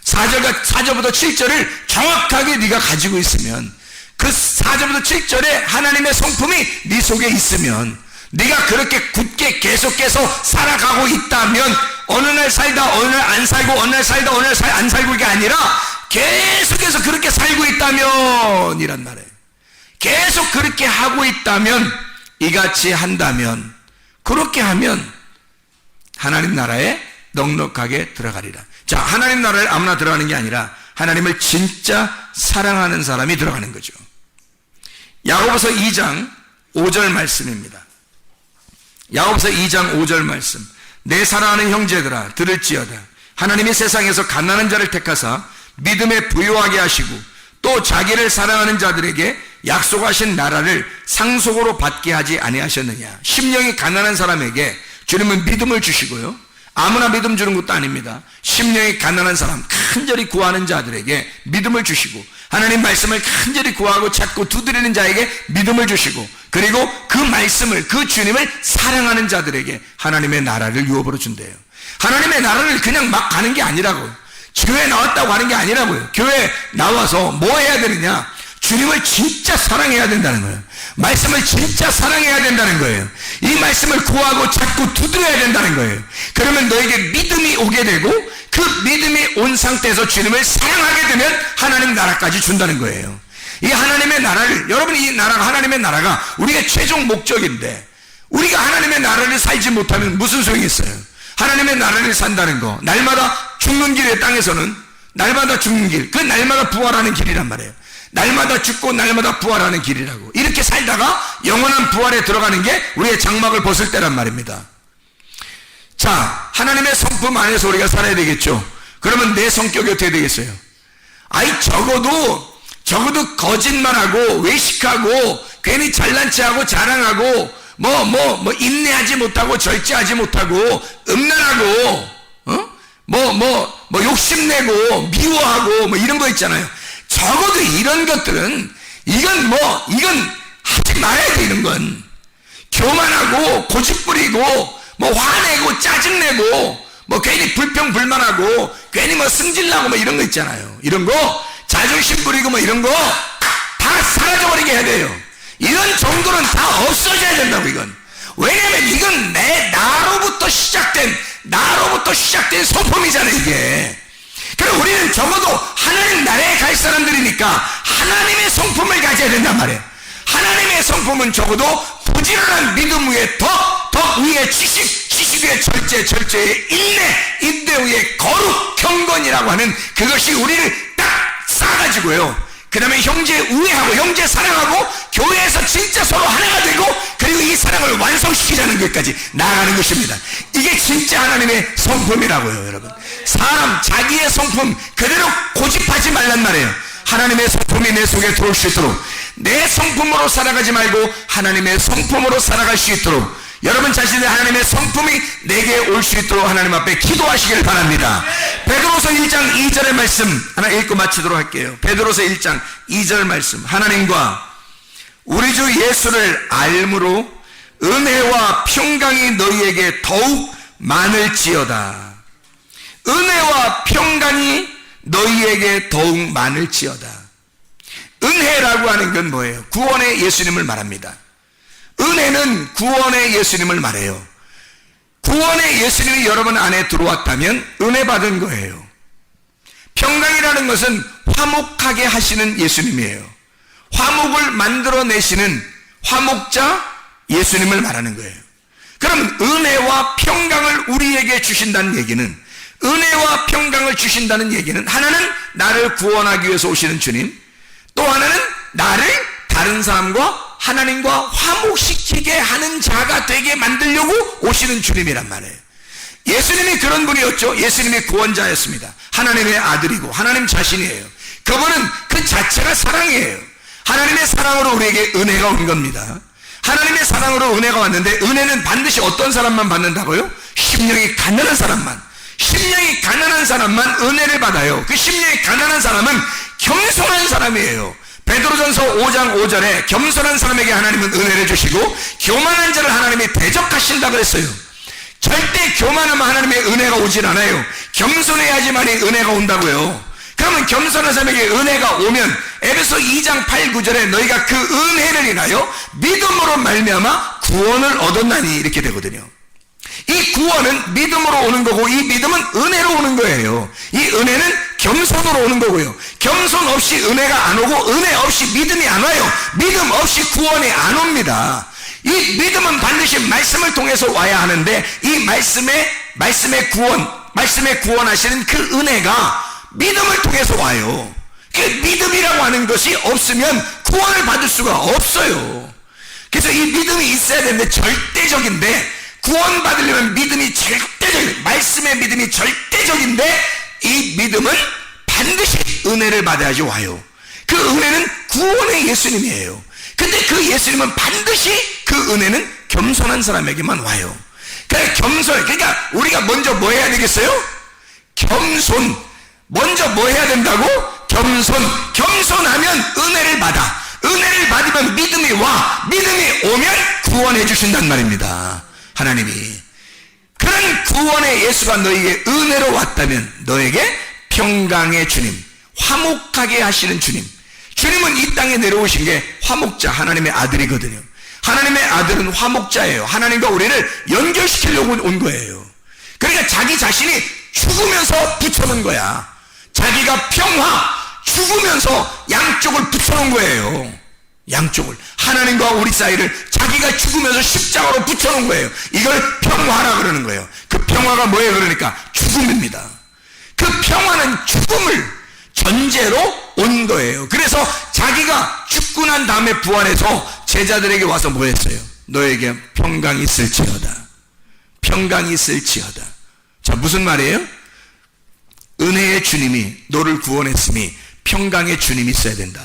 Speaker 2: 4절부터 7절을 정확하게 네가 가지고 있으면, 그 4절부터 7절에 하나님의 성품이 네 속에 있으면, 네가 그렇게 굳게 계속해서 살아가고 있다면, 어느 날 살다 어느 날 안 살고, 어느 날 살다 어느 날 안 살고, 이게 아니라 계속해서 그렇게 살고 있다면 이란 말이에요. 계속 그렇게 하고 있다면, 이같이 한다면, 그렇게 하면 하나님 나라에 넉넉하게 들어가리라. 자, 하나님 나라에 아무나 들어가는 게 아니라 하나님을 진짜 사랑하는 사람이 들어가는 거죠. 야고보서 2장 5절 말씀입니다. 야고보서 2장 5절 말씀. 내 사랑하는 형제들아 들을지어다. 하나님이 세상에서 가난한 자를 택하사 믿음에 부요하게 하시고 또 자기를 사랑하는 자들에게 약속하신 나라를 상속으로 받게 하지 아니하셨느냐. 심령이 가난한 사람에게 주님은 믿음을 주시고요, 아무나 믿음 주는 것도 아닙니다. 심령이 가난한 사람, 간절히 구하는 자들에게 믿음을 주시고, 하나님 말씀을 간절히 구하고 찾고 두드리는 자에게 믿음을 주시고, 그리고 그 말씀을, 그 주님을 사랑하는 자들에게 하나님의 나라를 유업으로 준대요. 하나님의 나라를 그냥 막 가는 게 아니라고요. 교회 나왔다고 하는 게 아니라고요. 교회 나와서 뭐 해야 되느냐? 주님을 진짜 사랑해야 된다는 거예요. 말씀을 진짜 사랑해야 된다는 거예요. 이 말씀을 구하고 찾고 두드려야 된다는 거예요. 그러면 너에게 믿음이 오게 되고, 그 믿음이 온 상태에서 주님을 사랑하게 되면 하나님 나라까지 준다는 거예요. 이 하나님의 나라를, 여러분, 이 나라가, 하나님의 나라가 우리의 최종 목적인데, 우리가 하나님의 나라를 살지 못하면 무슨 소용이 있어요? 하나님의 나라를 산다는 거, 날마다 죽는 길의 땅에서는 날마다 죽는 길, 그 날마다 부활하는 길이란 말이에요. 날마다 죽고 날마다 부활하는 길이라고. 이렇게 살다가 영원한 부활에 들어가는 게 우리의 장막을 벗을 때란 말입니다. 자, 하나님의 성품 안에서 우리가 살아야 되겠죠. 그러면 내 성격이 어떻게 되겠어요? 아이, 적어도 거짓말하고 외식하고 괜히 잘난 체하고 자랑하고 인내하지 못하고 절제하지 못하고 음란하고 욕심내고 미워하고 이런 거 있잖아요. 적어도 이런 것들은 이건 하지 말아야 돼. 이런 건 교만하고 고집부리고 화내고 짜증내고 괜히 불평불만하고 괜히 승질나고 이런 거 있잖아요. 이런 거 자존심 부리고 이런 거 다 사라져버리게 해야 돼요. 이런 정도는 다 없어져야 된다고. 이건 왜냐면 이건 나로부터 시작된 성품이잖아요. 이게 그럼 우리는 적어도 하나님 나라에 갈 사람들이니까 하나님의 성품을 가져야 된단 말이에요. 하나님의 성품은 적어도 부지런한 믿음 위에 더 위에 지식 위에 절제에 인내 위에 거룩 경건이라고 하는 그것이 우리를 딱 쌓아가지고요. 그 다음에 형제 우애하고 형제 사랑하고 교회에서 진짜 서로 하나가 되고 그리고 이 사랑을 완성시키자는 것까지 나아가는 것입니다. 이게 진짜 하나님의 성품이라고요, 여러분. 사람 자기의 성품 그대로 고집하지 말란 말이에요. 하나님의 성품이 내 속에 들어올 수 있도록 내 성품으로 살아가지 말고 하나님의 성품으로 살아갈 수 있도록 여러분 자신의 하나님의 성품이 내게 올 수 있도록 하나님 앞에 기도하시길 바랍니다. 베드로서 1장 2절의 말씀 하나 읽고 마치도록 할게요. 베드로서 1장 2절 말씀. 하나님과 우리 주 예수를 알므로 은혜와 평강이 너희에게 더욱 많을지어다. 은혜와 평강이 너희에게 더욱 많을지어다. 은혜라고 하는 건 뭐예요? 구원의 예수님을 말합니다. 은혜는 구원의 예수님을 말해요. 구원의 예수님이 여러분 안에 들어왔다면 은혜 받은 거예요. 평강이라는 것은 화목하게 하시는 예수님이에요. 화목을 만들어내시는 화목자 예수님을 말하는 거예요. 그럼 은혜와 평강을 우리에게 주신다는 얘기는, 은혜와 평강을 주신다는 얘기는 하나는 나를 구원하기 위해서 오시는 주님, 또 하나는 나를 다른 사람과 하나님과 화목시키게 하는 자가 되게 만들려고 오시는 주님이란 말이에요. 예수님이 그런 분이었죠. 예수님이 구원자였습니다. 하나님의 아들이고 하나님 자신이에요. 그분은 그 자체가 사랑이에요. 하나님의 사랑으로 우리에게 은혜가 온 겁니다. 하나님의 사랑으로 은혜가 왔는데 은혜는 반드시 어떤 사람만 받는다고요? 심령이 가난한 사람만. 심령이 가난한 사람만 은혜를 받아요. 그 심령이 가난한 사람은 겸손한 사람이에요. 베드로전서 5장 5절에 겸손한 사람에게 하나님은 은혜를 주시고 교만한 자를 하나님이 대적하신다 그랬어요. 절대 교만하면 하나님의 은혜가 오질 않아요. 겸손해야지만이 은혜가 온다고요. 그러면 겸손한 사람에게 은혜가 오면 에베소 2장 8, 9절에 너희가 그 은혜를 인하여 믿음으로 말미암아 구원을 얻었나니 이렇게 되거든요. 이 구원은 믿음으로 오는 거고 이 믿음은 은혜로 오는 거예요. 이 은혜는 겸손으로 오는 거고요. 겸손 없이 은혜가 안 오고 은혜 없이 믿음이 안 와요. 믿음 없이 구원이 안 옵니다. 이 믿음은 반드시 말씀을 통해서 와야 하는데 이 말씀의 구원하시는 그 은혜가 믿음을 통해서 와요. 그 믿음이라고 하는 것이 없으면 구원을 받을 수가 없어요. 그래서 이 믿음이 있어야 되는데 절대적인데 구원받으려면 믿음이 절대적인, 말씀의 믿음이 절대적인데 이 믿음은 반드시 은혜를 받아야지 와요. 그 은혜는 구원의 예수님이에요. 근데 그 예수님은 반드시 그 은혜는 겸손한 사람에게만 와요. 그러니까 우리가 먼저 뭐 해야 되겠어요? 겸손. 먼저 뭐 해야 된다고? 겸손하면 은혜를 받아. 은혜를 받으면 믿음이 와. 믿음이 오면 구원해 주신단 말입니다. 하나님이. 그런 구원의 예수가 너에게 은혜로 왔다면 너에게 평강의 주님, 화목하게 하시는 주님. 주님은 이 땅에 내려오신 게 화목자, 하나님의 아들이거든요. 하나님의 아들은 화목자예요. 하나님과 우리를 연결시키려고 온 거예요. 그러니까 자기 자신이 죽으면서 붙여놓은 거야. 자기가 평화, 죽으면서 양쪽을 붙여놓은 거예요. 양쪽을. 하나님과 우리 사이를 자기가 죽으면서 십자가로 붙여놓은 거예요. 이걸 평화라 그러는 거예요. 그 평화가 뭐예요? 그러니까 죽음입니다. 그 평화는 죽음을 전제로 온 거예요. 그래서 자기가 죽고 난 다음에 부활해서 제자들에게 와서 뭐 했어요? 너에게 평강이 있을지어다. 평강이 있을지어다. 자, 무슨 말이에요? 은혜의 주님이 너를 구원했으니 평강의 주님이 있어야 된다.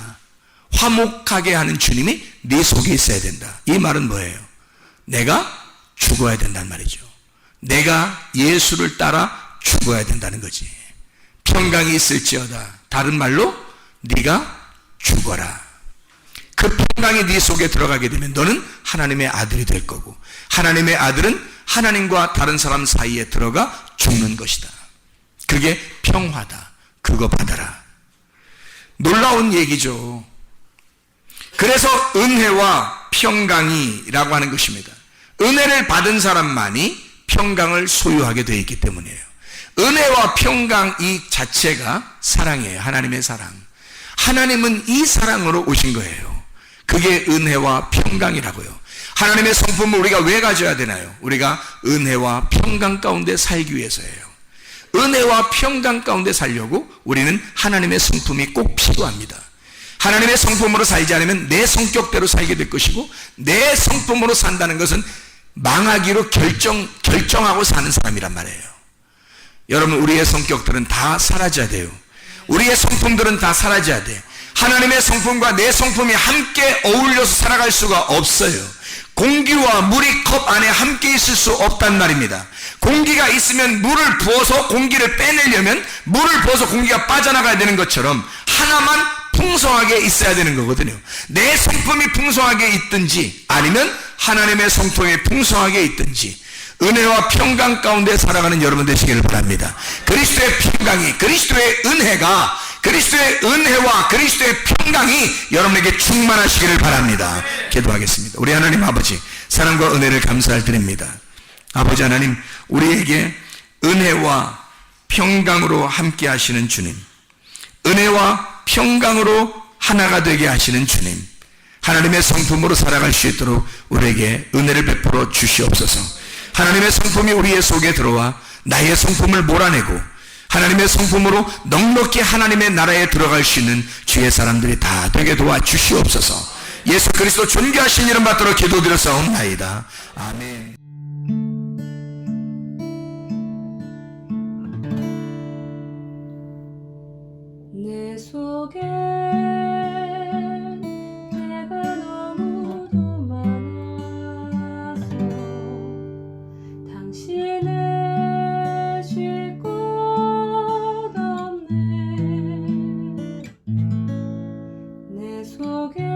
Speaker 2: 화목하게 하는 주님이 네 속에 있어야 된다. 이 말은 뭐예요? 내가 죽어야 된다는 말이죠. 내가 예수를 따라 죽어야 된다는 거지. 평강이 있을지어다. 다른 말로 네가 죽어라. 그 평강이 네 속에 들어가게 되면 너는 하나님의 아들이 될 거고, 하나님의 아들은 하나님과 다른 사람 사이에 들어가 죽는 것이다. 그게 평화다. 그거 받아라. 놀라운 얘기죠. 그래서 은혜와 평강이라고 하는 것입니다. 은혜를 받은 사람만이 평강을 소유하게 되어 있기 때문이에요. 은혜와 평강 이 자체가 사랑이에요. 하나님의 사랑. 하나님은 이 사랑으로 오신 거예요. 그게 은혜와 평강이라고요. 하나님의 성품을 우리가 왜 가져야 되나요? 우리가 은혜와 평강 가운데 살기 위해서예요. 은혜와 평강 가운데 살려고 우리는 하나님의 성품이 꼭 필요합니다. 하나님의 성품으로 살지 않으면 내 성격대로 살게 될 것이고, 내 성품으로 산다는 것은 망하기로 결정하고 사는 사람이란 말이에요. 여러분, 우리의 성격들은 다 사라져야 돼요. 우리의 성품들은 다 사라져야 돼. 하나님의 성품과 내 성품이 함께 어울려서 살아갈 수가 없어요. 공기와 물이 컵 안에 함께 있을 수 없단 말입니다. 공기가 있으면 물을 부어서 공기를 빼내려면 물을 부어서 공기가 빠져나가야 되는 것처럼 하나만 풍성하게 있어야 되는 거거든요. 내 성품이 풍성하게 있든지 아니면 하나님의 성품이 풍성하게 있든지 은혜와 평강 가운데 살아가는 여러분 되시기를 바랍니다. 그리스도의 평강이, 그리스도의 은혜가, 그리스도의 은혜와 그리스도의 평강이 여러분에게 충만하시기를 바랍니다. 기도하겠습니다. 우리 하나님 아버지, 사랑과 은혜를 감사를 드립니다. 아버지 하나님, 우리에게 은혜와 평강으로 함께 하시는 주님, 은혜와 평강으로 하나가 되게 하시는 주님, 하나님의 성품으로 살아갈 수 있도록 우리에게 은혜를 베풀어 주시옵소서. 하나님의 성품이 우리의 속에 들어와 나의 성품을 몰아내고 하나님의 성품으로 넉넉히 하나님의 나라에 들어갈 수 있는 주의 사람들이 다 되게 도와주시옵소서. 예수 그리스도 존귀하신 이름 받들어 기도드렸사옵나이다. 아멘.
Speaker 3: 내 속에 내가 너무도 많아서 당신을 쉴 곳 없네. 내 속에